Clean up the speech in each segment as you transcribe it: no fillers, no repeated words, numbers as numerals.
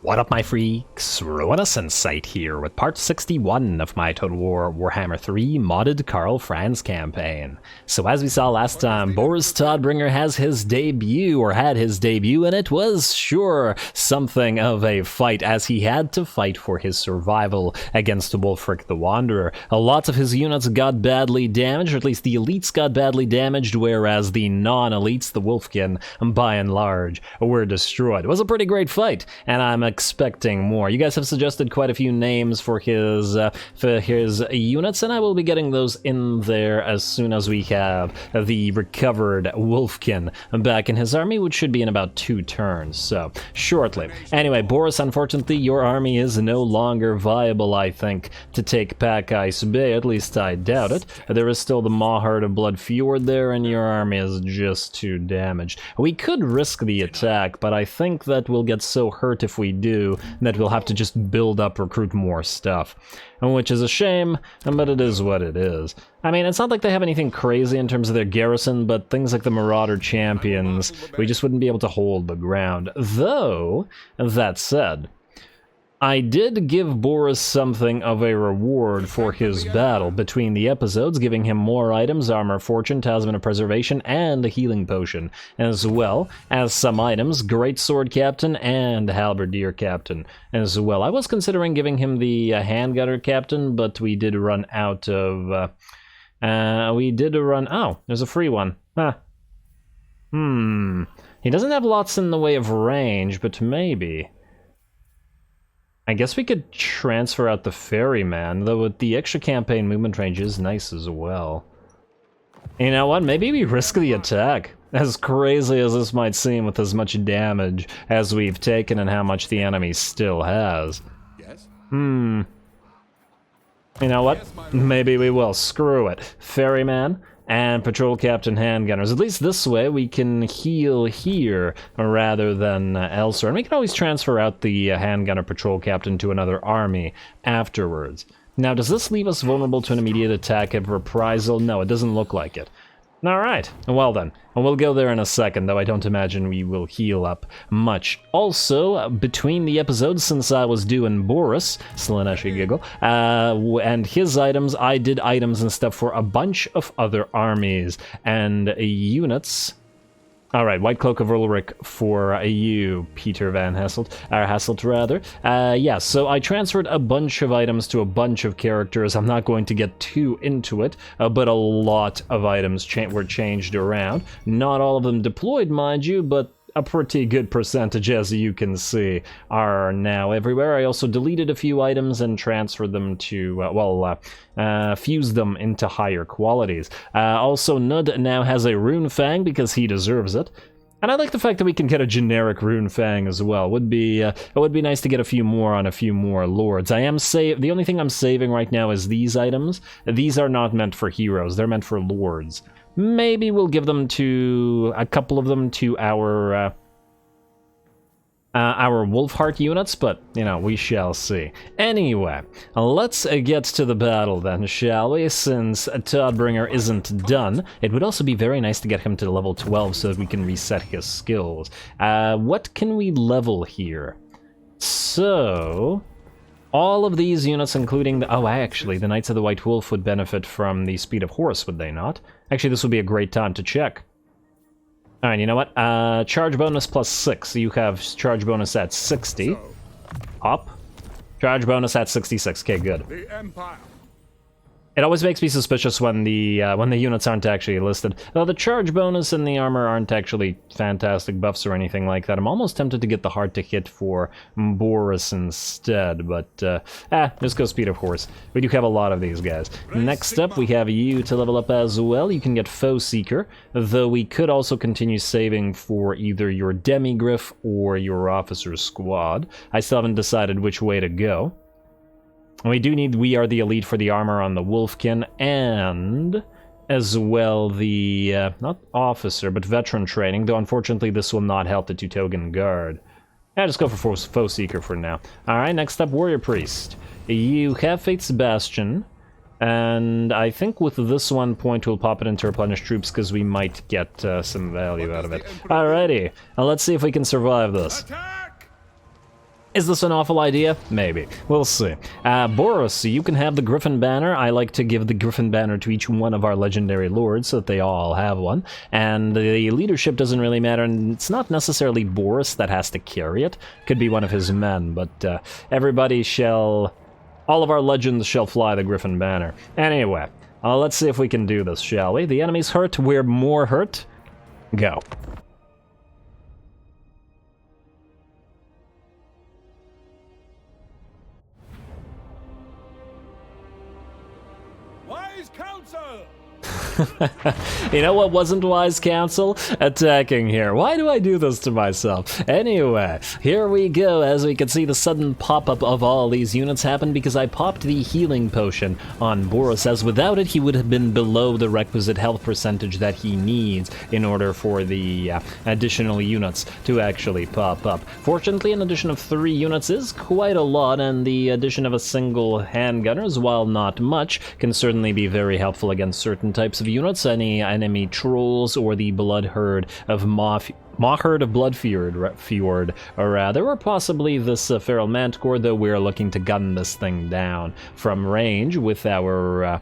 What up, my freaks? RuinousInsight here with part 61 of my Total Warhammer 3 modded Karl Franz campaign. So as we saw last time, Boris Todbringer has his debut, or had his debut, and it was sure something of a fight as he had to fight for his survival against Wulfric the Wanderer. Lots of his units got badly damaged, or at least the elites got badly damaged, whereas the non-elites, the Wolfkin, by and large, were destroyed. It was a pretty great fight, and I'm expecting more. You guys have suggested quite a few names for his units, and I will be getting those in there as soon as we have the recovered Wolfkin back in his army, which should be in about 2 turns, so shortly. Anyway, Boris, unfortunately, your army is no longer viable, I think, to take Pack Ice Bay. At least I doubt it. There is still the Mawheart of Blood Fjord there, and your army is just too damaged. We could risk the attack, but I think that we'll get so hurt if we do that we'll have to just build up, recruit more stuff. Which is a shame, but it is what it is. I mean, it's not like they have anything crazy in terms of their garrison, but things like the Marauder Champions, we just wouldn't be able to hold the ground. Though, that said, I did give Boris something of a reward for his battle between the episodes, giving him more items, Armor Fortune, Talisman of Preservation, and a Healing Potion, as well as some items, Greatsword Captain and Halberdier Captain as well. I was considering giving him the Handgunner Captain, but we did run out of... Oh, there's a free one. Huh. He doesn't have lots in the way of range, but maybe... I guess we could transfer out the Ferryman, though with the extra campaign movement range is nice as well. You know what, maybe we risk the attack. As crazy as this might seem with as much damage as we've taken and how much the enemy still has. Yes? You know what, maybe we will, screw it. Ferryman and Patrol Captain Handgunners. At least this way we can heal here rather than elsewhere. And we can always transfer out the Handgunner Patrol Captain to another army afterwards. Now, does this leave us vulnerable to an immediate attack of reprisal? No, it doesn't look like it. Alright, well then. And we'll go there in a second, though I don't imagine we will heal up much. Also, between the episodes, since I was doing Boris, Slaneshi Giggle, and his items, I did items and stuff for a bunch of other armies and units. Alright, White Cloak of Ulrich for you, Peter Van Hasselt, or Hasselt rather. Yeah, so I transferred a bunch of items to a bunch of characters. I'm not going to get too into it, but a lot of items were changed around. Not all of them deployed, mind you, but a pretty good percentage, as you can see, are now everywhere. I also deleted a few items and transferred them to, fused them into higher qualities. Also, Nud now has a Rune Fang because he deserves it. And I like the fact that we can get a generic Rune Fang as well. It would be nice to get a few more on a few more lords. The only thing I'm saving right now is these items. These are not meant for heroes, they're meant for lords. Maybe we'll give them to a couple of them to our Wolfheart units, but, you know, we shall see. Anyway, let's get to the battle then, shall we? Since Todbringer isn't done, it would also be very nice to get him to level 12 so that we can reset his skills. What can we level here? So... all of these units, including the... oh, actually, the Knights of the White Wolf would benefit from the Speed of Horse, would they not? Actually, this would be a great time to check. Alright, you know what? Charge bonus plus 6. You have charge bonus at 60. Up. Charge bonus at 66. Okay, good. The Empire. It always makes me suspicious when the units aren't actually listed. Though the charge bonus and the armor aren't actually fantastic buffs or anything like that. I'm almost tempted to get the hard to hit for Boris instead, but just go Speed of Horse. We do have a lot of these guys. Next up, we have you to level up as well. You can get Foe Seeker, though we could also continue saving for either your Demigriff or your Officer Squad. I still haven't decided which way to go. We do need We Are the Elite for the armor on the Wolfkin, and as well the, not officer, but veteran training, though unfortunately this will not help the Teutogan Guard. Yeah, just go for Foe Seeker for now. Alright, next up, Warrior Priest. You have Faith Sebastian, and I think with this 1 point we'll pop it into Replenish Troops because we might get some value out of it. Alrighty, now let's see if we can survive this. Attack! Is this an awful idea? Maybe. We'll see. Boris, you can have the Griffin Banner. I like to give the Griffin Banner to each one of our legendary lords so that they all have one. And the leadership doesn't really matter, and it's not necessarily Boris that has to carry it. Could be one of his men, but everybody shall... all of our legends shall fly the Griffin Banner. Anyway, let's see if we can do this, shall we? The enemy's hurt, we're more hurt. Go. Council! You know what wasn't wise counsel? Attacking here. Why do I do this to myself? Anyway, here we go. As we can see, the sudden pop-up of all these units happened because I popped the healing potion on Boris, as without it he would have been below the requisite health percentage that he needs in order for the additional units to actually pop up. Fortunately, an addition of 3 units is quite a lot, and the addition of a single handgunners, while not much, can certainly be very helpful against certain types of units, any enemy trolls, or the blood herd of Maherd of Bloodfjord, or rather, or possibly this Feral Manticore, though we're looking to gun this thing down from range with our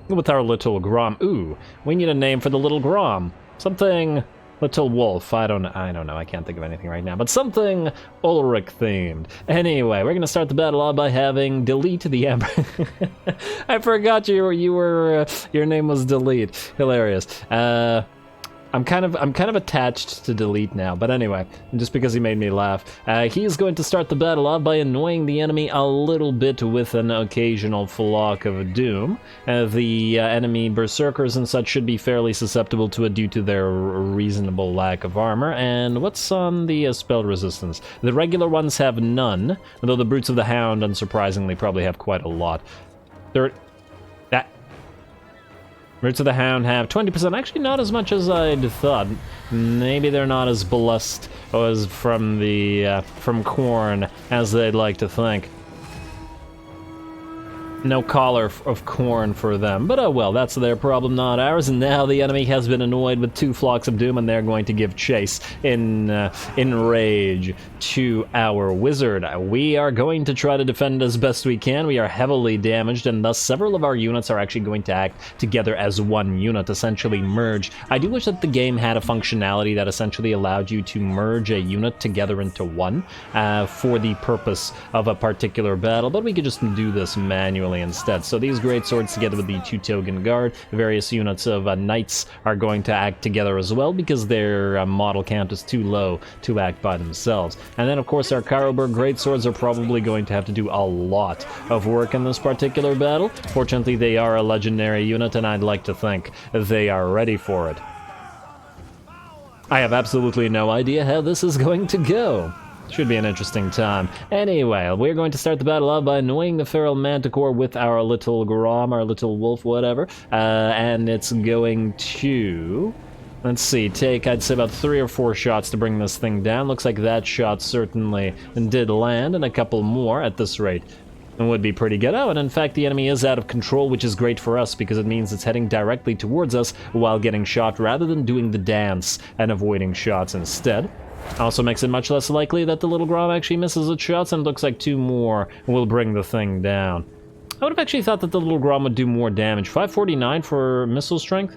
little Grom. Ooh, we need a name for the little Grom. Something... Little Wolf, I don't know, I can't think of anything right now, but something Ulrich themed. Anyway, we're gonna start the battle off by having Delete the Emperor. I forgot your name was Delete. Hilarious. I'm kind of attached to Delete now, but anyway, just because he made me laugh. He's going to start the battle off by annoying the enemy a little bit with an occasional flock of doom. The enemy berserkers and such should be fairly susceptible to it due to their reasonable lack of armor. And what's on the spell resistance? The regular ones have none, though the Brutes of the Hound, unsurprisingly, probably have quite a lot. Roots of the Hound have 20%, actually not as much as I'd thought. Maybe they're not as blessed as from Khorne as they'd like to think. No collar of Khorne for them, but oh well, that's their problem, not ours. And now the enemy has been annoyed with 2 flocks of doom, and they're going to give chase in rage to our wizard. We are going to try to defend as best we can. We are heavily damaged, and thus several of our units are actually going to act together as one unit, essentially merge. I do wish that the game had a functionality that essentially allowed you to merge a unit together into one for the purpose of a particular battle, but we could just do this manually instead. So these great swords together with the 2 Togen Guard, various units of knights are going to act together as well because their model count is too low to act by themselves. And then of course our Karoberg great swords are probably going to have to do a lot of work in this particular battle. Fortunately they are a legendary unit, and I'd like to think they are ready for it. I have absolutely no idea how this is going to go. Should be an interesting time. Anyway, we're going to start the battle off by annoying the Feral Manticore with our little Grom, our little wolf, whatever. And it's going to... let's see, take, I'd say, about 3 or 4 shots to bring this thing down. Looks like that shot certainly did land, and a couple more at this rate. It would be pretty good. Oh, and in fact, the enemy is out of control, which is great for us because it means it's heading directly towards us while getting shot rather than doing the dance and avoiding shots instead. Also makes it much less likely that the little Grom actually misses its shots, and it looks like 2 more will bring the thing down. I would have actually thought that the little Grom would do more damage. 549 for missile strength?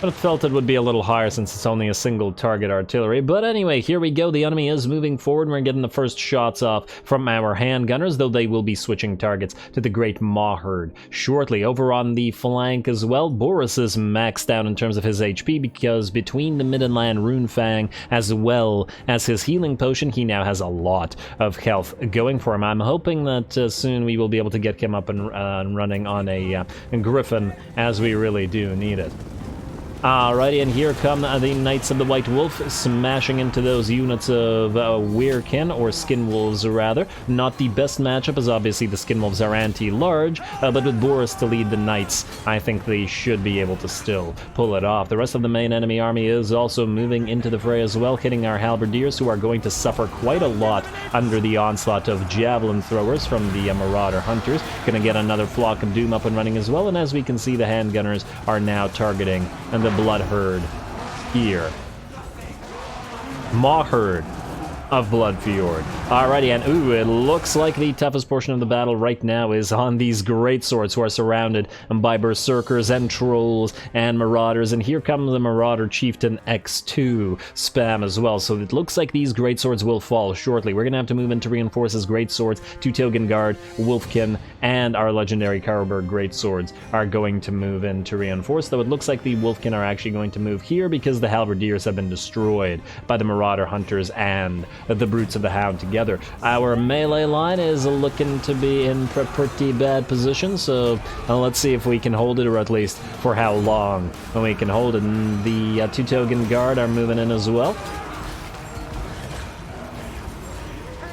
I felt it would be a little higher since it's only a single target artillery. But anyway, here we go. The enemy is moving forward. We're getting the first shots off from our handgunners, though they will be switching targets to the Great Maherd shortly. Over on the flank as well, Boris is maxed out in terms of his HP because between the Middenland Runefang as well as his healing potion, he now has a lot of health going for him. I'm hoping that soon we will be able to get him up and running on a Griffin, as we really do need it. Alrighty, and here come the Knights of the White Wolf, smashing into those units of Weirkin, or Skinwolves rather. Not the best matchup, as obviously the Skinwolves are anti-large, but with Boris to lead the Knights, I think they should be able to still pull it off. The rest of the main enemy army is also moving into the fray as well, hitting our Halberdiers, who are going to suffer quite a lot under the onslaught of Javelin throwers from the Marauder Hunters. Gonna get another flock of Doom up and running as well, and as we can see, the handgunners are now targeting the Blood Herd here. Maherd. of Bloodfjord. Alrighty, and ooh, it looks like the toughest portion of the battle right now is on these greatswords who are surrounded by berserkers and trolls and marauders, and here comes the Marauder Chieftain X2 spam as well, so it looks like these greatswords will fall shortly. We're gonna have to move in to reinforce his greatswords. Two Togen Guard, Wolfkin, and our legendary Karlberg greatswords are going to move in to reinforce, though it looks like the Wolfkin are actually going to move here because the Halberdiers have been destroyed by the Marauder Hunters and the Brutes of the Hound together. Our melee line is looking to be in pretty bad position, so let's see if we can hold it, or at least for how long we can hold it. And the two Togen Guard are moving in as well.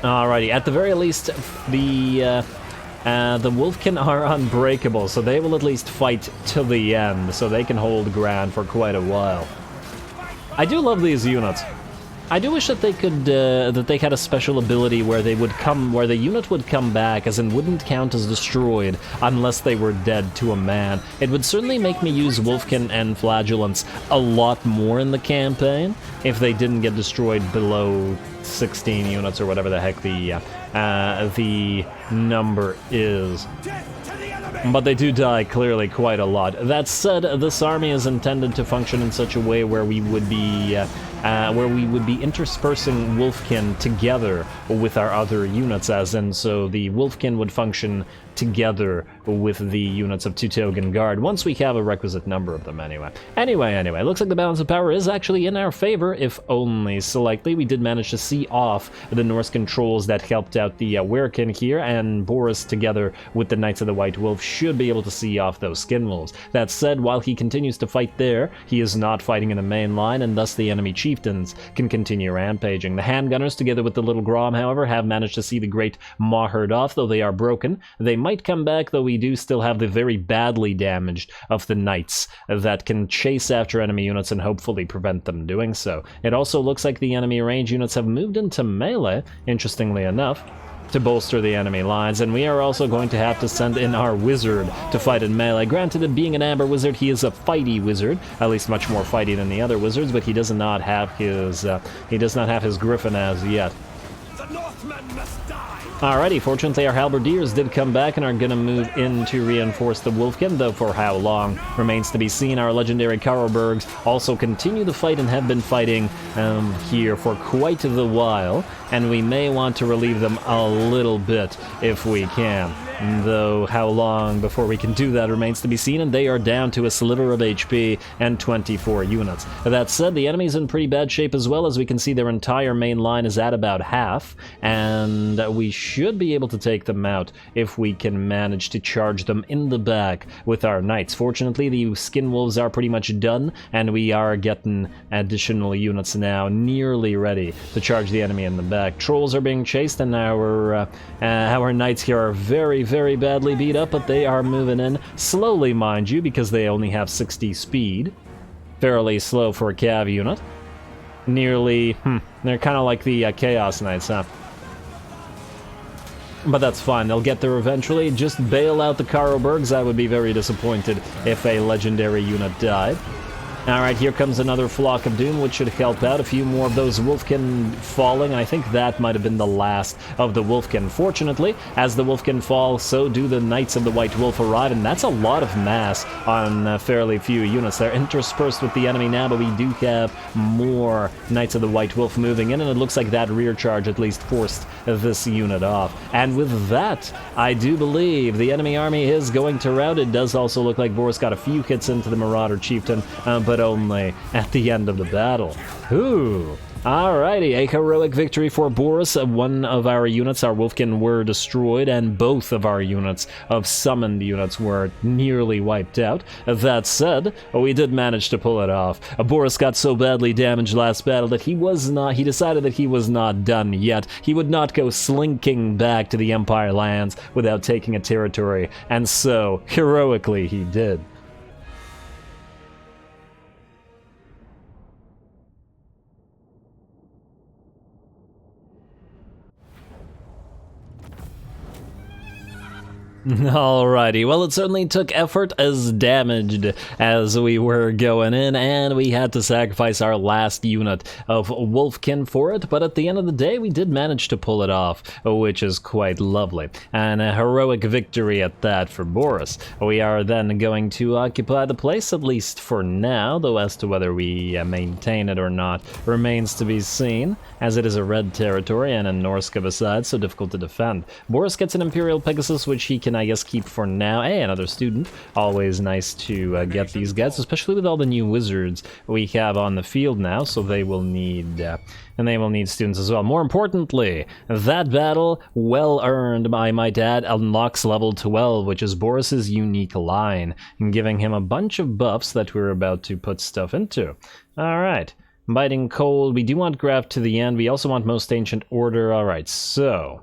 Alrighty, at the very least, the Wolfkin are unbreakable, so they will at least fight till the end, so they can hold ground for quite a while. I do love these units. I do wish that they could, that they had a special ability where they would come, where the unit would come back, as in wouldn't count as destroyed unless they were dead to a man. It would certainly make me use Wolfkin and Flagellants a lot more in the campaign if they didn't get destroyed below 16 units or whatever the heck the number is. But they do die clearly quite a lot. That said, this army is intended to function in such a way where we would be interspersing Wolfkin together with our other units, as in, so the Wolfkin would function together with the units of two Togen Guard, once we have a requisite number of them anyway. Anyway, looks like the balance of power is actually in our favor, if only slightly. We did manage to see off the Norse controls that helped out the Werkin here, and Boris, together with the Knights of the White Wolf, should be able to see off those skin wolves. That said, while he continues to fight there, he is not fighting in the main line, and thus the enemy chieftains can continue rampaging. The handgunners, together with the Little Grom, however, have managed to see the Great Maherd off, though they are broken. They might come back, though we do still have the very badly damaged of the Knights that can chase after enemy units and hopefully prevent them doing so. It also looks like the enemy range units have moved into melee, interestingly enough, to bolster the enemy lines, and we are also going to have to send in our wizard to fight in melee. Granted, that being an amber wizard, he is a fighty wizard, at least much more fighty than the other wizards, but he does not have his griffin as yet. The Northmen must die. Alrighty, fortunately our halberdiers did come back and are gonna move in to reinforce the Wolfkin, though for how long remains to be seen. Our legendary Karlbergs also continue the fight and have been fighting here for quite the while, and we may want to relieve them a little bit if we can. Though how long before we can do that remains to be seen, and they are down to a sliver of HP and 24 units. That said, the enemy's in pretty bad shape as well, as we can see their entire main line is at about half, and we should be able to take them out if we can manage to charge them in the back with our knights. Fortunately, the skin wolves are pretty much done, and we are getting additional units now nearly ready to charge the enemy in the back. Trolls are being chased, and our knights here are very badly beat up, but they are moving in slowly, mind you, because they only have 60 speed. Fairly slow for a cav unit. Nearly, they're kind of like the Chaos Knights, huh? But that's fine, they'll get there eventually. Just bail out the Karlbergs. I would be very disappointed if a legendary unit died. Alright, here comes another Flock of Doom, which should help out. A few more of those Wolfkin falling, and I think that might have been the last of the Wolfkin. Fortunately, as the Wolfkin fall, so do the Knights of the White Wolf arrive, and that's a lot of mass on fairly few units. They're interspersed with the enemy now, but we do have more Knights of the White Wolf moving in, and it looks like that rear charge at least forced this unit off. And with that, I do believe the enemy army is going to rout. It does also look like Boris got a few hits into the Marauder Chieftain, but only at the end of the battle. Ooh. Alrighty, a heroic victory for Boris. One of our units, our Wolfkin, were destroyed, and both of our units of summoned units were nearly wiped out. That said, we did manage to pull it off. Boris got so badly damaged last battle that he decided that he was not done yet. He would not go slinking back to the Empire lands without taking a territory, and so, heroically, he did. Alrighty, well it certainly took effort as damaged as we were going in, and we had to sacrifice our last unit of Wolfkin for it, but at the end of the day we did manage to pull it off, which is quite lovely. And a heroic victory at that for Boris. We are then going to occupy the place, at least for now, though as to whether we maintain it or not remains to be seen, as it is a red territory and in Norska besides, so difficult to defend. Boris gets an Imperial Pegasus, which he can, I guess, keep for now. Hey, another student. Always nice to get these guys, especially with all the new wizards we have on the field now, so they will need, and they will need students as well. More importantly, that battle, well earned by my dad, unlocks level 12, which is Boris's unique line, and giving him a bunch of buffs that we're about to put stuff into. Alright. Biting Cold, we do want Graft to the end, we also want Most Ancient Order. Alright, so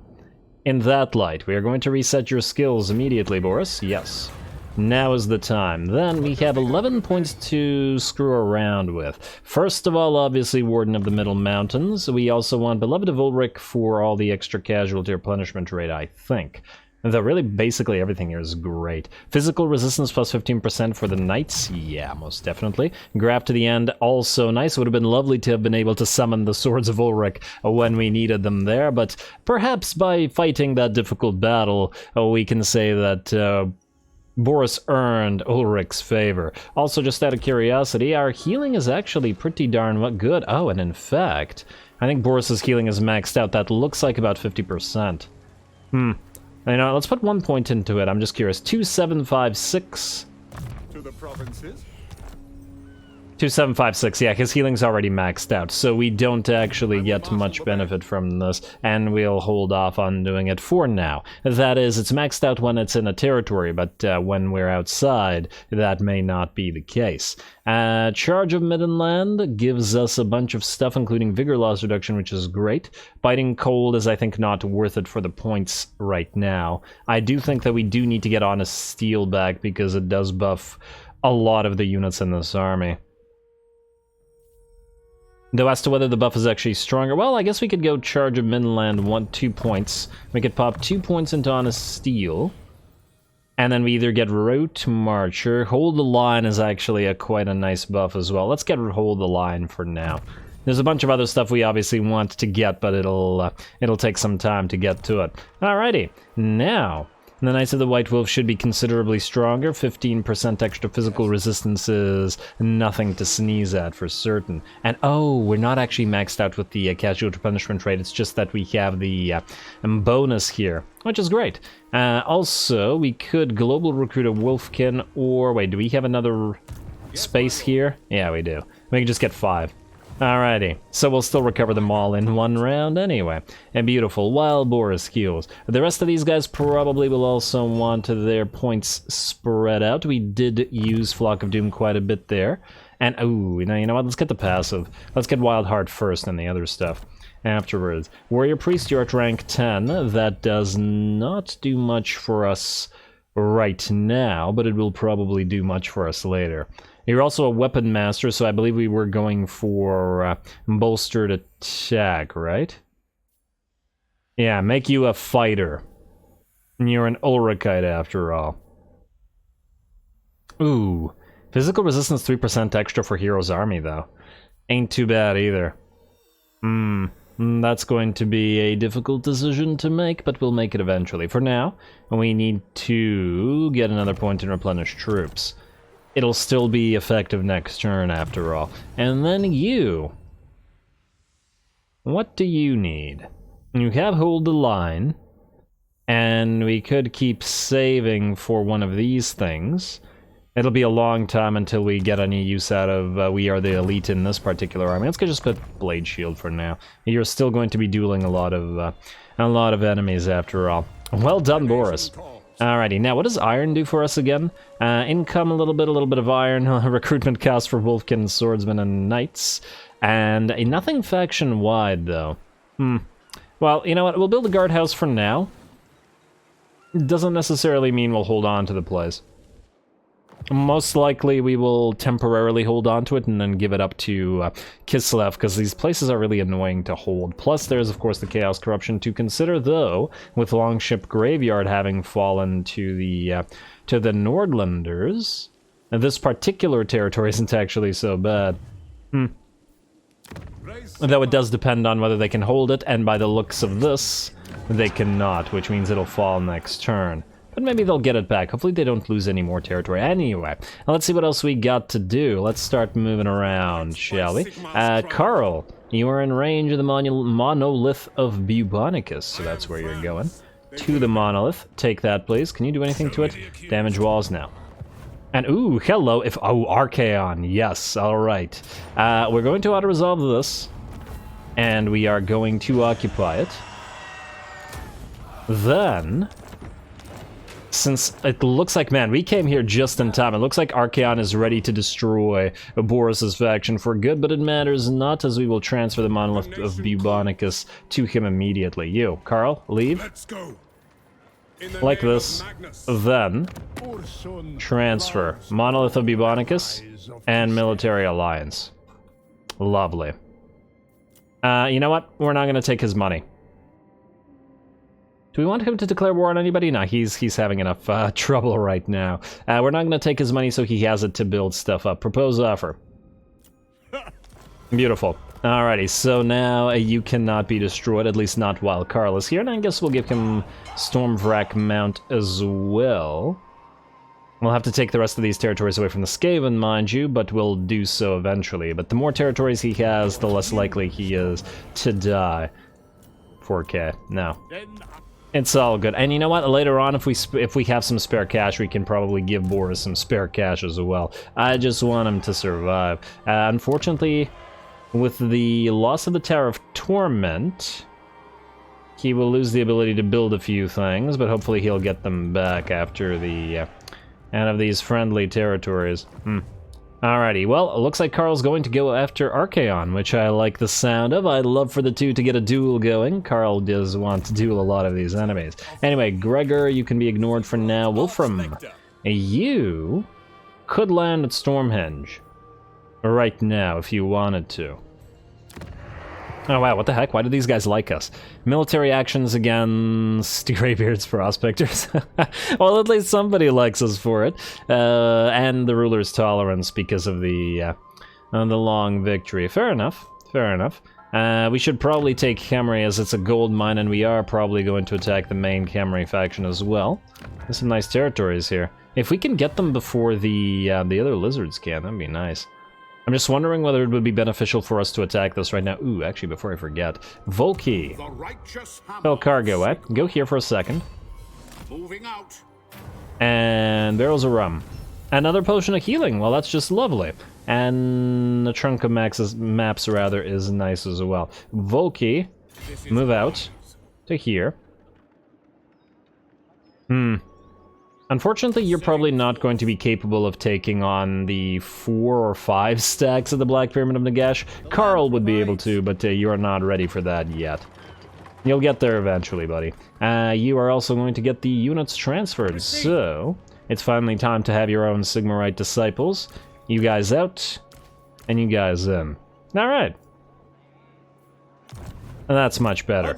in that light, we are going to reset your skills immediately, Boris. Yes. Now is the time. Then we have 11 points to screw around with. First of all, obviously, Warden of the Middle Mountains. We also want Beloved of Ulrich for all the extra casualty or punishment rate, I think. Though really, basically everything here is great. Physical resistance plus 15% for the knights. Yeah, most definitely. Graft to the end, also nice. Would have been lovely to have been able to summon the Swords of Ulrich when we needed them there, but perhaps by fighting that difficult battle, we can say that Boris earned Ulrich's favor. Also, just out of curiosity, our healing is actually pretty darn good. Oh, and in fact, I think Boris's healing is maxed out. That looks like about 50%. You know, let's put 1 point into it. I'm just curious. 2756. To the provinces. 2756, yeah, his healing's already maxed out, so we don't actually get much benefit from this, and we'll hold off on doing it for now. That is, it's maxed out when it's in a territory, but when we're outside, that may not be the case. Charge of Middenland gives us a bunch of stuff, including Vigor Loss Reduction, which is great. Biting Cold is, I think, not worth it for the points right now. I do think that we do need to get Honest Steel back, because it does buff a lot of the units in this army. Though as to whether the buff is actually stronger, well, I guess we could go Charge of Midland 2 points. We could pop 2 points into Honest Steel. And then we either get Rote Marcher. Hold the Line is actually quite a nice buff as well. Let's get Hold the Line for now. There's a bunch of other stuff we obviously want to get, but it'll take some time to get to it. Alrighty, now the Knights of the White Wolf should be considerably stronger. 15% extra physical resistance is nothing to sneeze at for certain. And oh, we're not actually maxed out with the casualty punishment rate, it's just that we have the bonus here, which is great. Also, we could global recruit a Wolfkin, or wait, do we have another space here? Yeah, we do. We can just get 5. Alrighty, so we'll still recover them all in 1 round anyway. And beautiful, while Boris heals. The rest of these guys probably will also want their points spread out. We did use Flock of Doom quite a bit there. And, ooh, you know what, let's get the passive. Let's get Wild Heart first and the other stuff afterwards. Warrior Priest, you're at rank 10. That does not do much for us right now, but it will probably do much for us later. You're also a weapon master, so I believe we were going for bolstered attack, right? Yeah, make you a fighter. And you're an Ulrichite after all. Ooh, physical resistance 3% extra for Hero's Army, though. Ain't too bad either. That's going to be a difficult decision to make, but we'll make it eventually. For now, we need to get another point and replenish troops. It'll still be effective next turn, after all. And then you. What do you need? You have Hold the Line, and we could keep saving for one of these things. It'll be a long time until we get any use out of We Are the Elite in this particular army. Let's just put Blade Shield for now. You're still going to be dueling a lot of enemies, after all. Well done, Boris. Alrighty, now what does iron do for us again? Income a little bit of iron, recruitment cost for Wolfkin, Swordsmen, and Knights, and nothing faction-wide, though. Well, you know what, we'll build a guardhouse for now. Doesn't necessarily mean we'll hold on to the place. Most likely we will temporarily hold on to it and then give it up to Kislev, because these places are really annoying to hold. Plus there's of course the Chaos Corruption to consider, though, with Longship Graveyard having fallen to the Nordlanders. And this particular territory isn't actually so bad. Though it does depend on whether they can hold it, and by the looks of this, they cannot, which means it'll fall next turn. But maybe they'll get it back. Hopefully they don't lose any more territory. Anyway, now let's see what else we got to do. Let's start moving around, shall we? Karl, you are in range of the monolith of Bubonicus, so that's where you're going. To the monolith. Take that, please. Can you do anything to it? Damage walls now. And ooh, hello, Archaon, yes, alright. We're going to auto-resolve this, and we are going to occupy it. Then, since it looks like, man, we came here just in time, it looks like Archaon is ready to destroy Boris's faction for good, but it matters not, as we will transfer the monolith of Bubonicus to him immediately. You, Karl, leave. Let's go. Like this, then transfer monolith of Bubonicus and military alliance. Lovely. You know what? We're not going to take his money. Do we want him to declare war on anybody? No, he's having enough trouble right now. We're not going to take his money, so he has it to build stuff up. Propose offer. Beautiful. Alrighty, so now you cannot be destroyed, at least not while Karl is here, and I guess we'll give him Stormvrak Mount as well. We'll have to take the rest of these territories away from the Skaven, mind you, but we'll do so eventually. But the more territories he has, the less likely he is to die. 4K, no. It's all good. And you know what? Later on, if we have some spare cash, we can probably give Boris some spare cash as well. I just want him to survive. Unfortunately, with the loss of the Tower of Torment, he will lose the ability to build a few things, but hopefully he'll get them back after the out of these friendly territories. Alrighty, well, it looks like Karl's going to go after Archaon, which I like the sound of. I'd love for the two to get a duel going. Karl does want to duel a lot of these enemies. Anyway, Gregor, you can be ignored for now. Wolfram, you could land at Stormhenge right now if you wanted to. Oh wow, what the heck? Why do these guys like us? Military actions against Greybeard's prospectors. Well, at least somebody likes us for it. And the ruler's tolerance because of the long victory. Fair enough, fair enough. We should probably take Khemri, as it's a gold mine, and we are probably going to attack the main Khemri faction as well. There's some nice territories here. If we can get them before the other lizards can, that'd be nice. I'm just wondering whether it would be beneficial for us to attack this right now. Ooh, actually, before I forget. Volky. Tell Cargo, go here for a second. Moving out. And barrels of rum. Another potion of healing. Well, that's just lovely. And the trunk of maps rather is nice as well. Volky, move out to here. Unfortunately, you're probably not going to be capable of taking on the 4 or 5 stacks of the Black Pyramid of Nagash. Karl would be able to, but you are not ready for that yet. You'll get there eventually, buddy. You are also going to get the units transferred, so it's finally time to have your own Sigmarite disciples. You guys out, and you guys in. Alright. That's much better.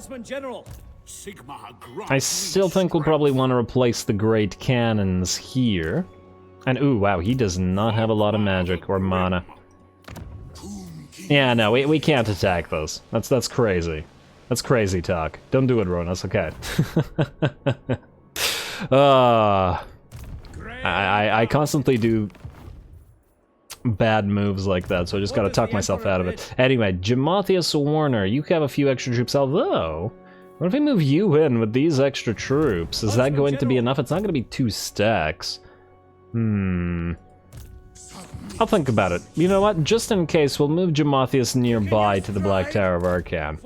I still think we'll probably want to replace the great cannons here. And ooh, wow, he does not have a lot of magic or mana. Yeah, no, we can't attack those. That's crazy. That's crazy talk. Don't do it, Ruinous, okay. I constantly do bad moves like that, so I just gotta talk myself out of it. Anyway, Jamathius Warner, you have a few extra troops, although... What if we move you in with these extra troops? Is that going to be enough? It's not going to be 2 stacks. I'll think about it. You know what? Just in case, we'll move Jamathius nearby to the Black Tower of Arcan.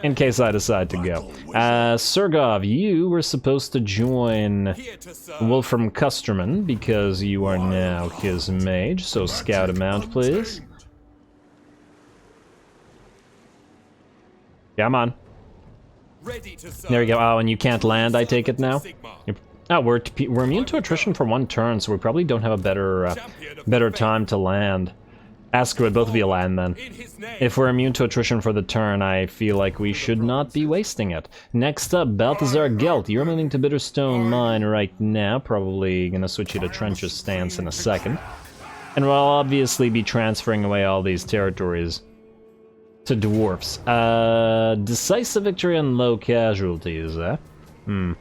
In case I decide to go. Sergov, you were supposed to join Wolfram Custerman because you are now his mage, so scout him out, please. Come on. There we go. Oh, and you can't land, I take it now? Oh, we're immune to attrition for 1 turn, so we probably don't have a better time to land. Screw it, both of you land then. If we're immune to attrition for the turn, I feel like we should not be wasting it. Next up, Balthazar Gelt. You're moving to Bitterstone Mine right now. Probably gonna switch you to Trencher's Stance in a second. And we'll obviously be transferring away all these territories to dwarfs. Decisive victory and low casualties, eh? No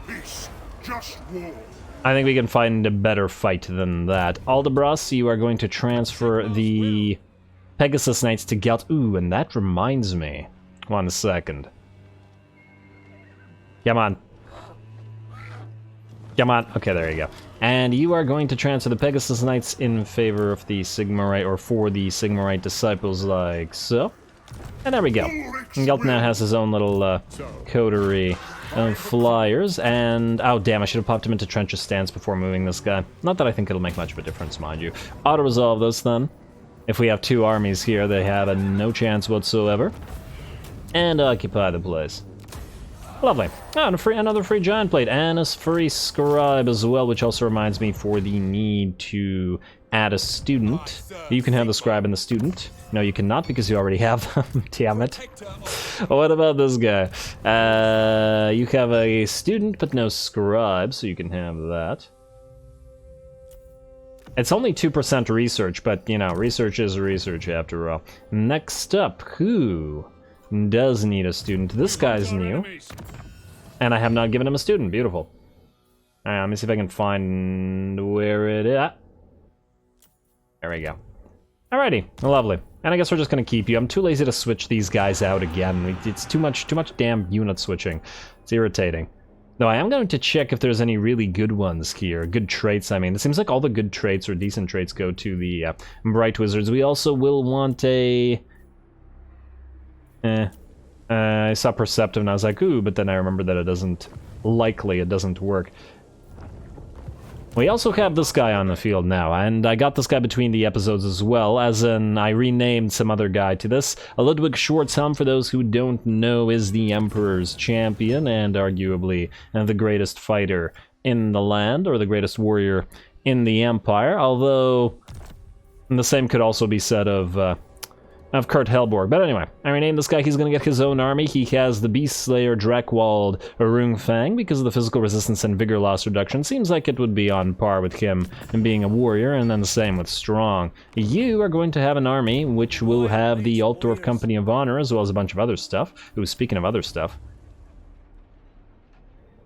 peace, just war. I think we can find a better fight than that. Aldebras, you are going to transfer the Pegasus Knights to Gelt. Ooh, and that reminds me. 1 second. Come on. Come on. Okay, there you go. And you are going to transfer the Pegasus Knights in favor of the Sigmarite, or for the Sigmarite disciples, like so. And there we go. Gelt now has his own little coterie of flyers, and oh damn, I should have popped him into Trencher's Stance before moving this guy. Not that I think it'll make much of a difference, mind you. Auto-resolve this then. If we have 2 armies here, they have no chance whatsoever. And occupy the place. Lovely. Oh, and another free giant plate, and a free scribe as well, which also reminds me for the need to add a student. You can have the scribe and the student. No, you cannot, because you already have them. Damn it. What about this guy? You have a student, but no scribe, so you can have that. It's only 2% research, but, you know, research is research after all. Next up, who does need a student? This guy's new. And I have not given him a student. Beautiful. Alright, let me see if I can find where it is. There we go. Alrighty, lovely. And I guess we're just gonna keep you. I'm too lazy to switch these guys out again. It's too much damn unit switching. It's irritating. Though I am going to check if there's any really good ones here. Good traits, I mean. It seems like all the good traits or decent traits go to the Bright Wizards. We also will want a... I saw Perceptive and I was like, ooh, but then I remember that it doesn't work. We also have this guy on the field now, and I got this guy between the episodes as well, as in I renamed some other guy to this. A Ludwig Schwarzhelm, for those who don't know, is the Emperor's champion, and arguably the greatest fighter in the land, or the greatest warrior in the Empire, although the same could also be said of Kurt Helborg. But anyway, I renamed this guy. He's going to get his own army. He has the Beast Slayer, Drakewald, Rungfang, because of the physical resistance and vigor loss reduction. Seems like it would be on par with him and being a warrior, and then the same with Strong. You are going to have an army which will have the Altdorf Company of Honor, as well as a bunch of other stuff. Ooh, speaking of other stuff,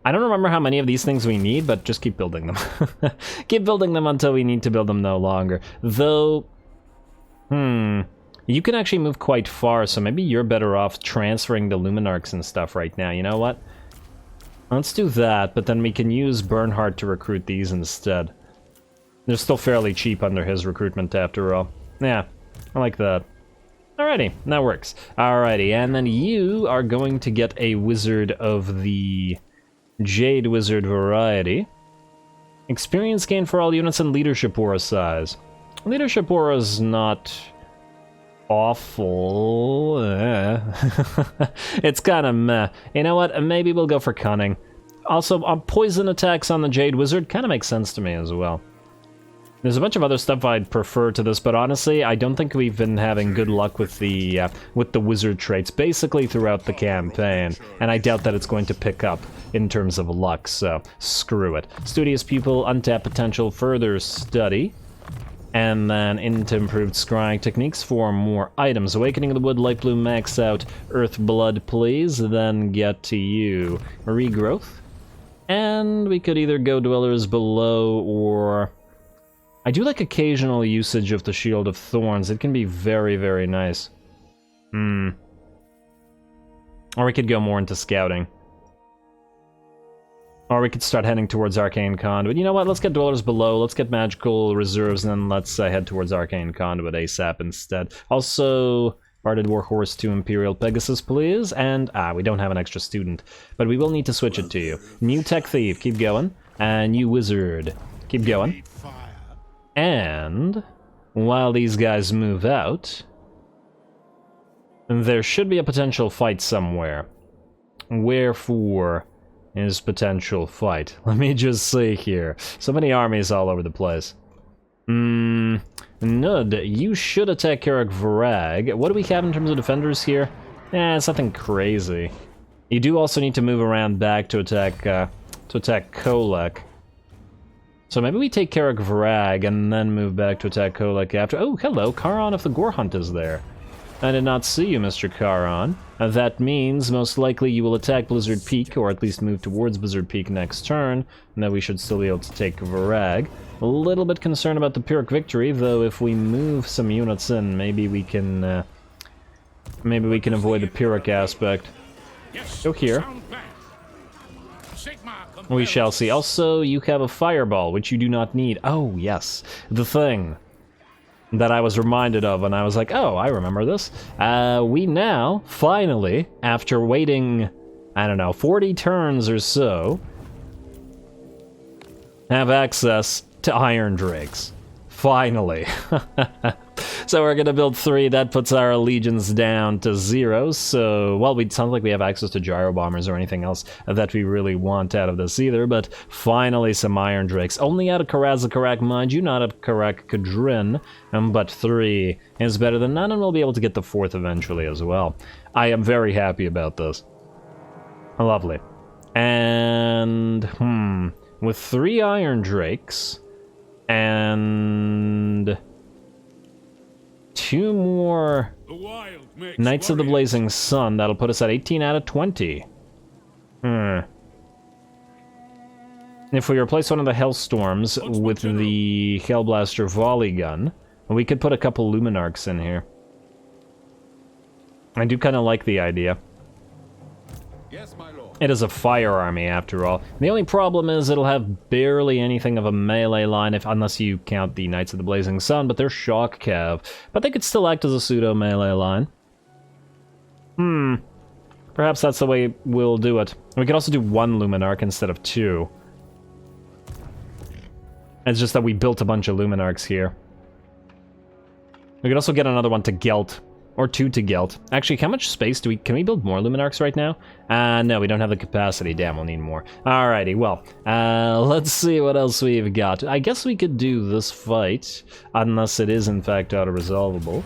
I don't remember how many of these things we need, but just keep building them. Keep building them until we need to build them no longer. Though, you can actually move quite far, so maybe you're better off transferring the Luminarchs and stuff right now. You know what? Let's do that, but then we can use Bernhard to recruit these instead. They're still fairly cheap under his recruitment after all. Yeah, I like that. Alrighty, that works. Alrighty, and then you are going to get a wizard of the Jade Wizard variety. Experience gain for all units and leadership aura size. Leadership aura is not awful. It's kind of meh. You know what? Maybe we'll go for cunning. Also, poison attacks on the Jade Wizard kind of makes sense to me as well. There's a bunch of other stuff I'd prefer to this, but honestly, I don't think we've been having good luck with the wizard traits basically throughout the campaign, and I doubt that it's going to pick up in terms of luck, so screw it. Studious Pupil, Untapped Potential, Further Study, and then into Improved Scrying Techniques for more items. Awakening of the Wood, Light Blue, max out, Earth Blood, please, then get to you. Regrowth, and we could either go Dwellers Below, or... I do like occasional usage of the Shield of Thorns. It can be very, very nice. Or we could go more into scouting. Or we could start heading towards Arcane Conduit. You know what? Let's get Dwellers Below, let's get Magical Reserves, and then let's head towards Arcane Conduit ASAP instead. Also, Barded Warhorse to Imperial Pegasus, please. And, we don't have an extra student. But we will need to switch it to you. New Tech Thief, keep going. And New Wizard, keep going. And while these guys move out, there should be a potential fight somewhere. Wherefore, is potential fight. Let me just see here. So many armies all over the place. Nud, you should attack Karak Rag. What do we have in terms of defenders here? It's nothing crazy. You do also need to move around back to attack Kolak. So maybe we take Karak Rag and then move back to attack Kolak after. Oh, hello, Karan of the Gore Hunt is there. I did not see you, Mr. Karan. That means most likely you will attack Blizzard Peak, or at least move towards Blizzard Peak next turn, and then we should still be able to take Varag. A little bit concerned about the Pyrrhic victory, though if we move some units in, maybe we can avoid the Pyrrhic aspect. Go here. We shall see. Also, you have a fireball, which you do not need. Oh, yes. The thing that I was reminded of, and I was like, oh, I remember this. We now, finally, after waiting, I don't know, 40 turns or so, have access to Iron Drakes. Finally. So we're gonna build 3, that puts our allegiance down to 0, so, well, it's not like we have access to gyro bombers or anything else that we really want out of this either, but finally some Iron Drakes. Only out of Karak, mind you, not out of Karak Kadrin, but 3 is better than none, and we'll be able to get the 4th eventually as well. I am very happy about this. Lovely. And, with 3 Iron Drakes, and 2 more Knights of the Blazing Sun, that'll put us at 18 out of 20. If we replace one of the Hellstorms with the Hellblaster Volley Gun, we could put a couple Luminarchs in here. I do kind of like the idea. Yes, my lord. It is a fire army, after all. The only problem is it'll have barely anything of a melee line, unless you count the Knights of the Blazing Sun, but they're shock cav. But they could still act as a pseudo-melee line. Perhaps that's the way we'll do it. We could also do 1 Luminarch instead of 2. It's just that we built a bunch of Luminarchs here. We could also get another one to Gelt. Or 2 to Gelt. Actually, how much space can we build more Luminarchs right now? No, we don't have the capacity. Damn, we'll need more. Alrighty, well, let's see what else we've got. I guess we could do this fight, unless it is in fact auto-resolvable.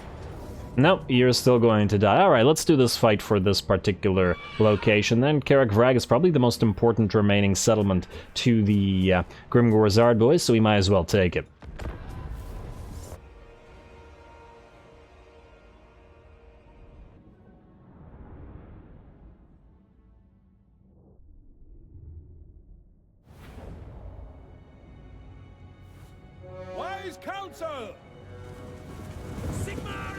Nope, you're still going to die. Alright, let's do this fight for this particular location. Then Karak Rag is probably the most important remaining settlement to the Grimgor Zard boys, so we might as well take it. Wise counsel! Sigmar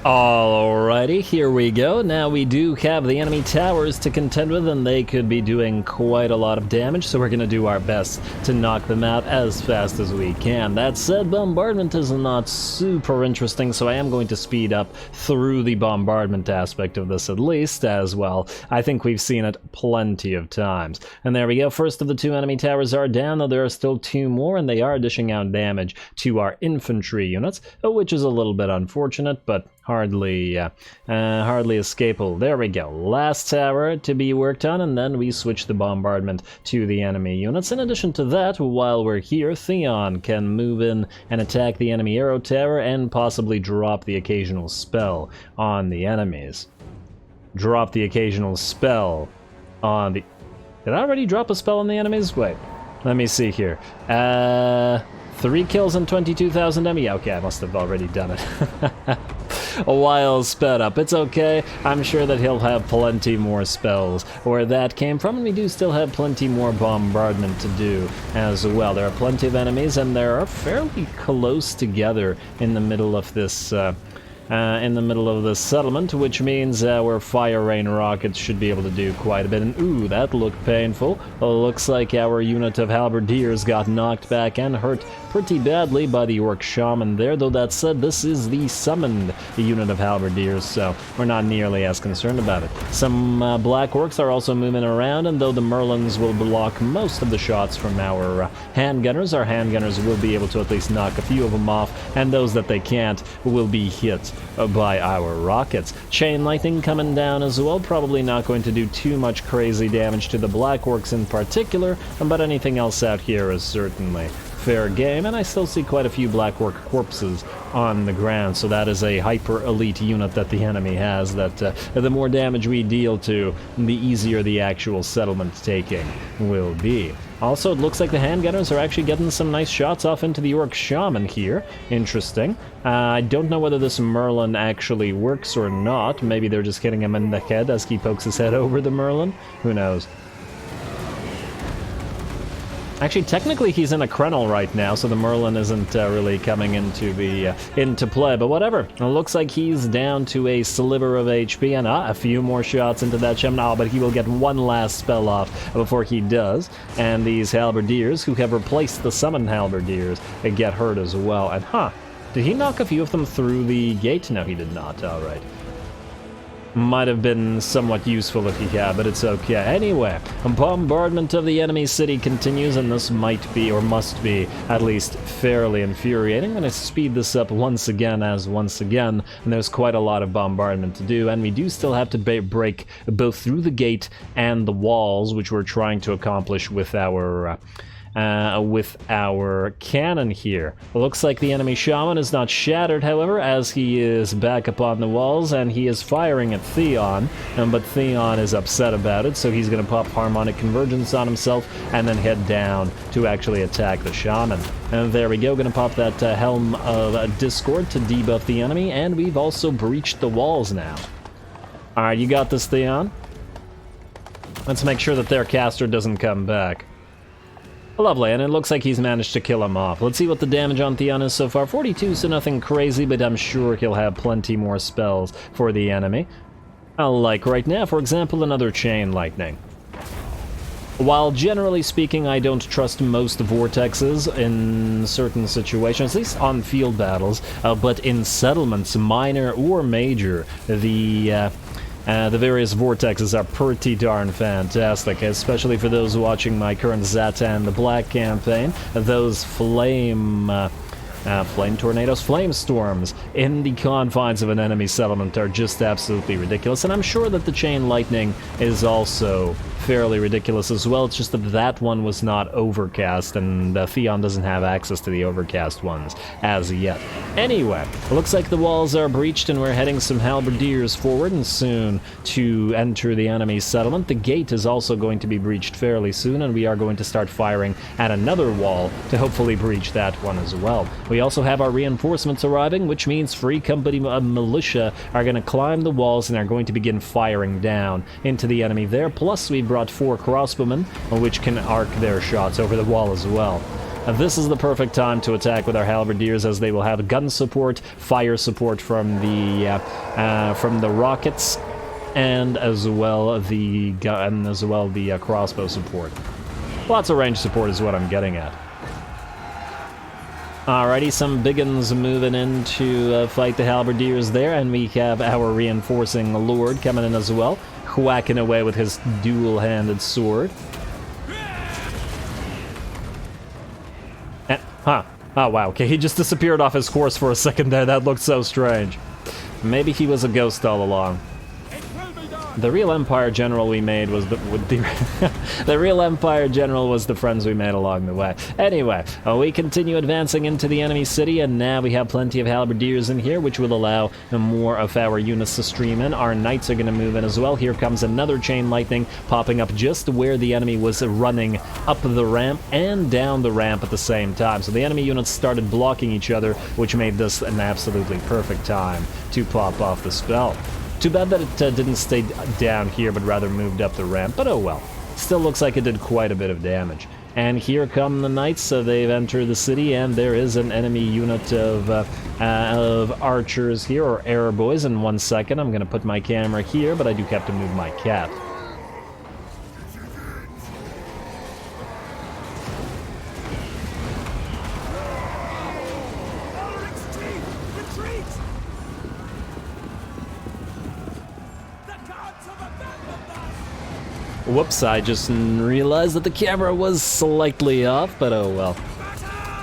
Alrighty, here we go. Now we do have the enemy towers to contend with, and they could be doing quite a lot of damage, so we're going to do our best to knock them out as fast as we can. That said, bombardment is not super interesting, so I am going to speed up through the bombardment aspect of this at least, as well. I think we've seen it plenty of times. And there we go, first of the 2 enemy towers are down, though there are still 2 more, and they are dishing out damage to our infantry units, which is a little bit unfortunate, but hardly escapable. There we go. Last tower to be worked on, and then we switch the bombardment to the enemy units. In addition to that, while we're here, Theon can move in and attack the enemy arrow tower and possibly drop the occasional spell on the enemies. Drop the occasional spell on the... Did I already drop a spell on the enemies? Wait, let me see here. 3 kills and 22,000 ME. Okay, I must have already done it. A while sped up. It's okay. I'm sure that he'll have plenty more spells where that came from, and we do still have plenty more bombardment to do as well. There are plenty of enemies, and they are fairly close together in the middle of this settlement, which means our fire rain rockets should be able to do quite a bit. And ooh, that looked painful. Looks like our unit of halberdiers got knocked back and hurt pretty badly by the orc shaman there, though that said, this is the summoned unit of halberdiers, so we're not nearly as concerned about it. Some black orcs are also moving around, and though the merlins will block most of the shots from our handgunners will be able to at least knock a few of them off, and those that they can't will be hit by our rockets. Chain lightning coming down as well, probably not going to do too much crazy damage to the black orcs in particular, but anything else out here is certainly fair game, and I still see quite a few black orc corpses on the ground, so that is a hyper elite unit that the enemy has that the more damage we deal to, the easier the actual settlement taking will be. Also, it looks like the handgunners are actually getting some nice shots off into the orc shaman here. Interesting. I don't know whether this Merlin actually works or not. Maybe they're just hitting him in the head as he pokes his head over the Merlin. Who knows? Actually, technically he's in a Krenel right now, so the Merlin isn't really coming into play, but whatever. It looks like he's down to a sliver of HP, and a few more shots into that shaman. Oh, but he will get one last spell off before he does, and these halberdiers, who have replaced the summoned halberdiers, get hurt as well. And did he knock a few of them through the gate? No, he did not. All right. Might have been somewhat useful if he had, but it's okay. Anyway, bombardment of the enemy city continues, and this might be, or must be, at least fairly infuriating. I'm going to speed this up once again, and there's quite a lot of bombardment to do, and we do still have to break both through the gate and the walls, which we're trying to accomplish with our cannon here. It looks like the enemy shaman is not shattered, however, as he is back up on the walls, and he is firing at Theon, but Theon is upset about it, so he's going to pop Harmonic Convergence on himself and then head down to actually attack the shaman. And there we go, going to pop that Helm of Discord to debuff the enemy, and we've also breached the walls now. Alright, you got this, Theon. Let's make sure that their caster doesn't come back. Lovely, and it looks like he's managed to kill him off. Let's see what the damage on Theon is so far. 42, so nothing crazy, but I'm sure he'll have plenty more spells for the enemy. Like right now, for example, another Chain Lightning. While generally speaking, I don't trust most vortexes in certain situations, at least on field battles, but in settlements, minor or major, the various vortexes are pretty darn fantastic, especially for those watching my current Zatan the Black campaign. Those flame tornadoes, flame storms in the confines of an enemy settlement are just absolutely ridiculous, and I'm sure that the Chain Lightning is also fairly ridiculous as well. It's just that that one was not overcast, and Theon doesn't have access to the overcast ones as yet. Anyway, it looks like the walls are breached, and we're heading some halberdiers forward and soon to enter the enemy settlement. The gate is also going to be breached fairly soon, and we are going to start firing at another wall to hopefully breach that one as well. We also have our reinforcements arriving, which means Free Company militia are going to climb the walls and are going to begin firing down into the enemy there. Plus, we brought 4 crossbowmen, which can arc their shots over the wall as well. This is the perfect time to attack with our halberdiers, as they will have gun support, fire support from the rockets, and as well the crossbow support. Lots of range support is what I'm getting at. Alrighty, some biggins moving in to fight the halberdiers there, and we have our reinforcing lord coming in as well, whacking away with his dual-handed sword. Oh wow, okay, he just disappeared off his horse for a second there. That looked so strange. Maybe he was a ghost all along. The real Empire General we made was the real Empire General was the friends we made along the way. Anyway, we continue advancing into the enemy city, and now we have plenty of halberdiers in here, which will allow more of our units to stream in. Our knights are going to move in as well. Here comes another Chain Lightning popping up just where the enemy was running up the ramp and down the ramp at the same time. So the enemy units started blocking each other, which made this an absolutely perfect time to pop off the spell. Too bad that it didn't stay down here, but rather moved up the ramp, but oh well. Still looks like it did quite a bit of damage. And here come the knights, so they've entered the city, and there is an enemy unit of archers here, or arrow boys. In 1 second, I'm going to put my camera here, but I do have to move my cat. Whoops, I just realized that the camera was slightly off, but oh well.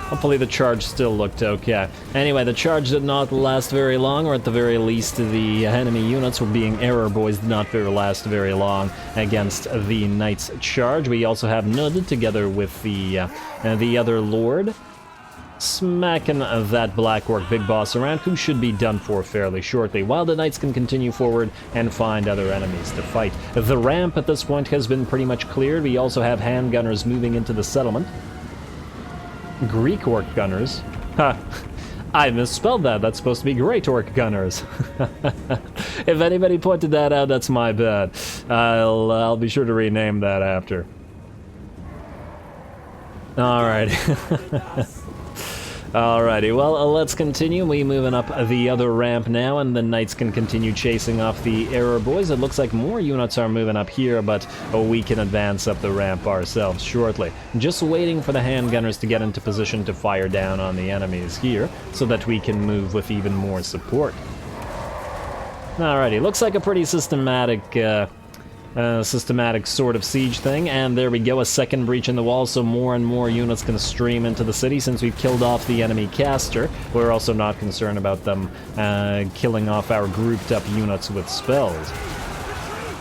Hopefully the charge still looked okay. Anyway, the charge did not last very long, or at the very least the enemy units were being error boys did not last very long against the Knight's charge. We also have Nud together with the other Lord, smacking that Black Orc big boss around, who should be done for fairly shortly, while the Knights can continue forward and find other enemies to fight. The ramp at this point has been pretty much cleared. We also have handgunners moving into the settlement. Greek Orc gunners. Ha! I misspelled that. That's supposed to be Great Orc gunners. If anybody pointed that out, that's my bad. I'll be sure to rename that after. Alrighty. Alrighty, well, let's continue. We moving up the other ramp now, and the Knights can continue chasing off the error boys. It looks like more units are moving up here, but we can advance up the ramp ourselves shortly. Just waiting for the handgunners to get into position to fire down on the enemies here, so that we can move with even more support. Alrighty, looks like a pretty systematic sort of siege thing, and there we go, a second breach in the wall, so more and more units can stream into the city. Since we've killed off the enemy caster, we're also not concerned about them killing off our grouped up units with spells.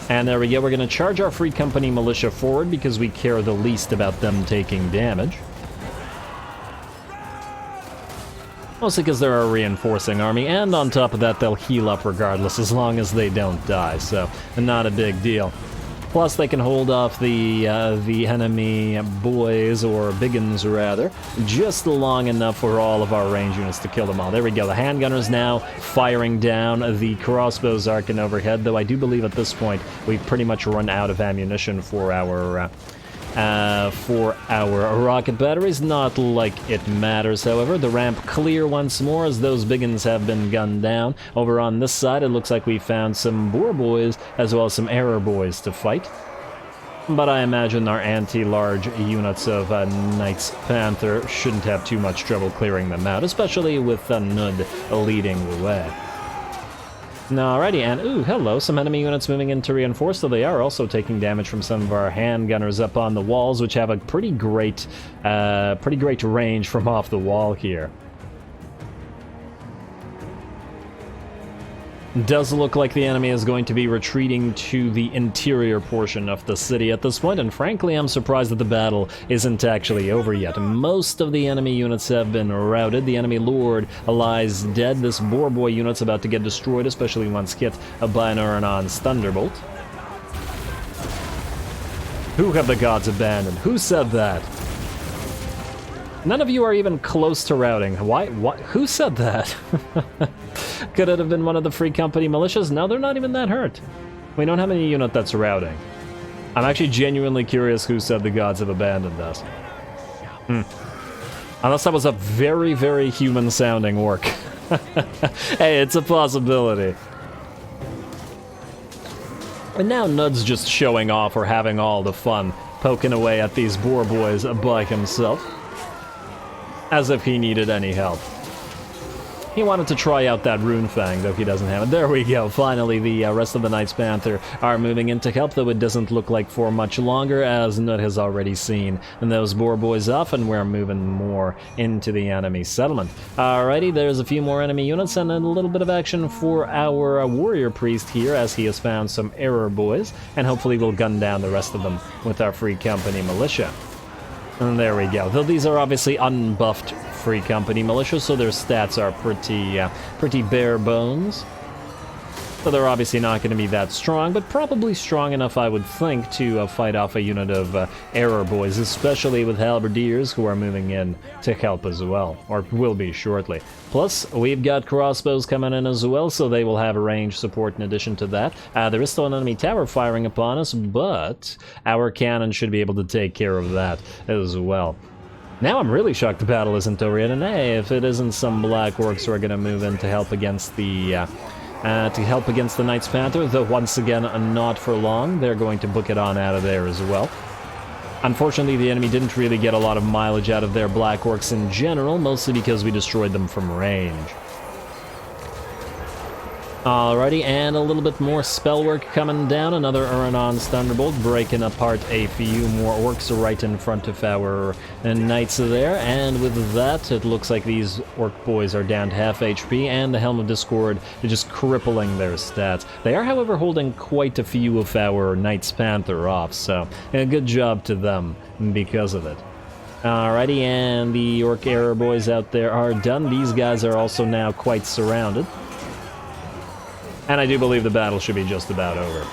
And there we go, we're going to charge our Free Company militia forward because we care the least about them taking damage. Mostly because they're a reinforcing army, and on top of that, they'll heal up regardless as long as they don't die, so not a big deal. Plus, they can hold off the enemy boys, or biggins rather, just long enough for all of our range units to kill them all. There we go, the handgunners now firing down the crossbows arcing overhead, though I do believe at this point we've pretty much run out of ammunition for our rocket batteries. Not like it matters, however. The ramp clear once more as those biggins have been gunned down. Over on this side, it looks like we found some boar boys as well as some error boys to fight. But I imagine our anti-large units of Knight's Panther shouldn't have too much trouble clearing them out, especially with Nud leading the way. Alrighty, and ooh, hello, some enemy units moving in to reinforce, so they are also taking damage from some of our handgunners up on the walls, which have a pretty great range from off the wall here. Does look like the enemy is going to be retreating to the interior portion of the city at this point, and frankly I'm surprised that the battle isn't actually over yet. Most of the enemy units have been routed. The enemy lord lies dead. This boar boy unit's about to get destroyed, especially once hit by an Uranon's Thunderbolt. Who have the gods abandoned? Who said that? None of you are even close to routing. Why? What? Who said that? Could it have been one of the Free Company militias? No, they're not even that hurt. We don't have any unit that's routing. I'm actually genuinely curious who said the gods have abandoned us. Unless that was a very, very human-sounding orc. Hey, it's a possibility. And now Nud's just showing off or having all the fun, poking away at these boar boys by himself. As if he needed any help. He wanted to try out that Rune Fang, though he doesn't have it. There we go. Finally, the rest of the Knight's Panther are moving in to help, though it doesn't look like for much longer, as Nud has already seen those boar boys off, and we're moving more into the enemy settlement. Alrighty, there's a few more enemy units, and a little bit of action for our warrior priest here, as he has found some error boys, and hopefully we'll gun down the rest of them with our Free Company militia. And there we go. Though these are obviously unbuffed Free Company militia, so their stats are pretty bare bones. So they're obviously not going to be that strong, but probably strong enough, I would think, to fight off a unit of error boys, especially with halberdiers who are moving in to help as well, or will be shortly. Plus, we've got crossbows coming in as well, so they will have range support in addition to that. There is still an enemy tower firing upon us, but our cannon should be able to take care of that as well. Now I'm really shocked the battle isn't over yet, and hey, if it isn't some black orcs who are going to move in to help against the Knight's Panther, though once again, not for long. They're going to book it on out of there as well. Unfortunately, the enemy didn't really get a lot of mileage out of their Black Orcs in general, mostly because we destroyed them from range. Alrighty, and a little bit more spell work coming down. Another Uranon's Thunderbolt breaking apart a few more orcs right in front of our knights there. And with that, it looks like these orc boys are down to half HP, and the Helm of Discord is just crippling their stats. They are, however, holding quite a few of our Knights Panther off, so a good job to them because of it. Alrighty, and the Orc Error boys out there are done. These guys are also now quite surrounded. And I do believe the battle should be just about over.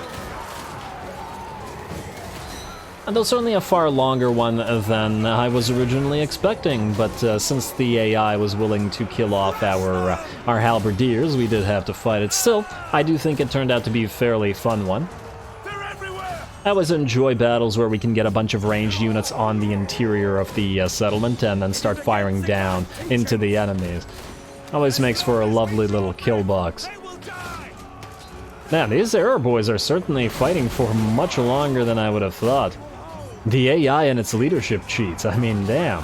And though certainly a far longer one than I was originally expecting, but since the AI was willing to kill off our halberdiers, we did have to fight it. Still, I do think it turned out to be a fairly fun one. I always enjoy battles where we can get a bunch of ranged units on the interior of the settlement and then start firing down into the enemies. Always makes for a lovely little kill box. Man, these Error boys are certainly fighting for much longer than I would have thought. The AI and its leadership cheats, I mean, damn.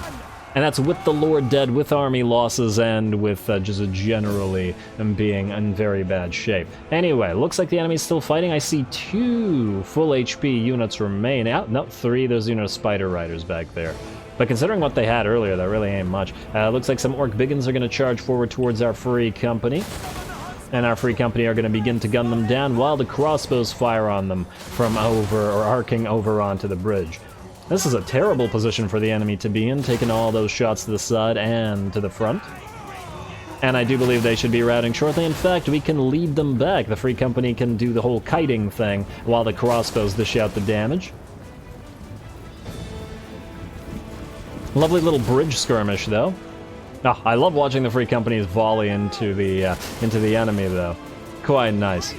And that's with the Lord dead, with army losses, and with just generally being in very bad shape. Anyway, looks like the enemy's still fighting. I see 2 full HP units remain. No, 3, there's Spider Riders back there. But considering what they had earlier, that really ain't much. Looks like some Orc Biggins are going to charge forward towards our Free Company. And our Free Company are going to begin to gun them down while the crossbows fire on them from over, or arcing over onto the bridge. This is a terrible position for the enemy to be in, taking all those shots to the side and to the front. And I do believe they should be routing shortly. In fact, we can lead them back. The Free Company can do the whole kiting thing while the crossbows dish out the damage. Lovely little bridge skirmish, though. Oh, I love watching the Free Companies volley into the enemy, though. Quite nice.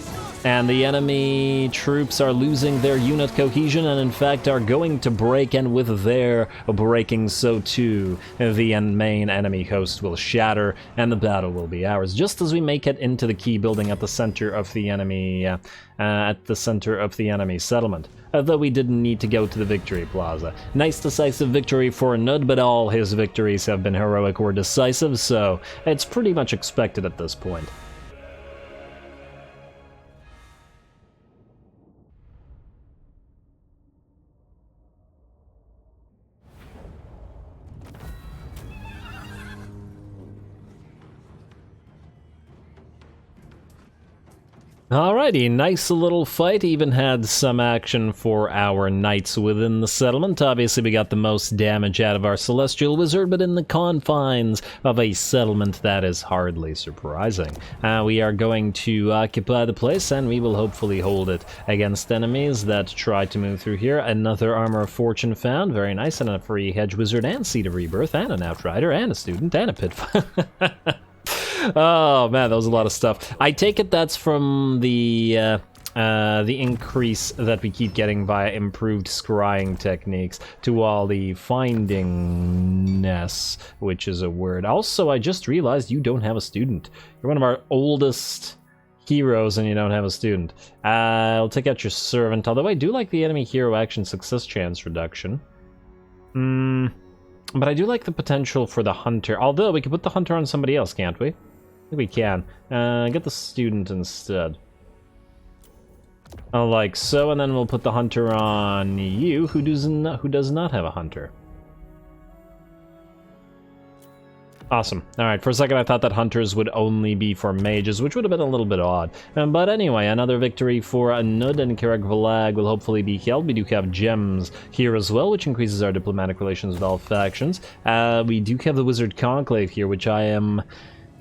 And the enemy troops are losing their unit cohesion and in fact are going to break, and with their breaking, so too the main enemy host will shatter and the battle will be ours. Just as we make it into the key building at the center of the enemy settlement. Though we didn't need to go to the Victory Plaza. Nice decisive victory for Nud, but all his victories have been heroic or decisive, so it's pretty much expected at this point. Alrighty, nice little fight, even had some action for our knights within the settlement. Obviously we got the most damage out of our Celestial Wizard, but in the confines of a settlement that is hardly surprising. We are going to occupy the place and we will hopefully hold it against enemies that try to move through here. Another Armor of Fortune found, very nice, and a free Hedge Wizard and Seed of Rebirth and an Outrider and a Student and a Pitfall. Oh man, that was a lot of stuff. I take it that's from the increase that we keep getting via improved scrying techniques to all the findingness, which is a word. Also, I just realized you don't have a student. You're one of our oldest heroes and you don't have a student. I'll take out your servant, although I do like the enemy hero action success chance reduction. But I do like the potential for the hunter, although we could put the hunter on somebody else, can't we? I think we can. Get the student instead. Like so, and then we'll put the hunter on you, who does not have a hunter. Awesome. Alright, for a second I thought that hunters would only be for mages, which would have been a little bit odd. But anyway, another victory for Nud, and Karak Rag will hopefully be held. We do have gems here as well, which increases our diplomatic relations with all factions. We do have the Wizard Conclave here, which I am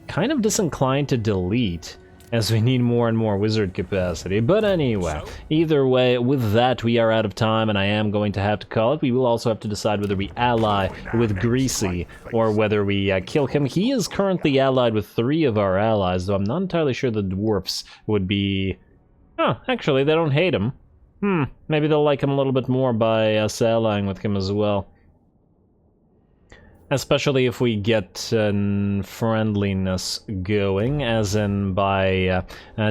kind of disinclined to delete, as we need more and more wizard capacity. But anyway, either way, with that we are out of time and I am going to have to call it. We will also have to decide whether we ally with Greasy or whether we kill him. He is currently allied with 3 of our allies, though I'm not entirely sure the dwarfs would be... Oh, actually, they don't hate him. Maybe they'll like him a little bit more by us allying with him as well. Especially if we get friendliness going, as in by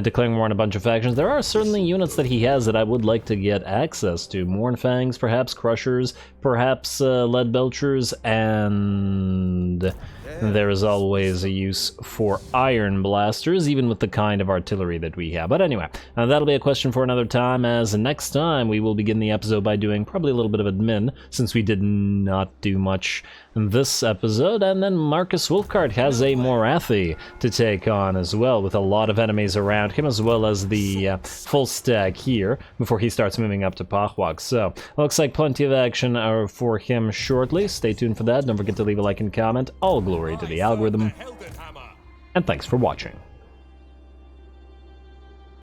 declaring war on a bunch of factions. There are certainly units that he has that I would like to get access to. Mournfangs, perhaps Crushers, perhaps Leadbelchers, and there is always a use for iron blasters, even with the kind of artillery that we have. But anyway, that'll be a question for another time, as next time we will begin the episode by doing probably a little bit of admin, since we did not do much in this episode, and then Marcus Wolfcart has a Morathi to take on as well, with a lot of enemies around him, as well as the full stack here, before he starts moving up to Pahwag. So, looks like plenty of action for him shortly. Stay tuned for that. Don't forget to leave a like and comment. All glory to the algorithm, and thanks for watching.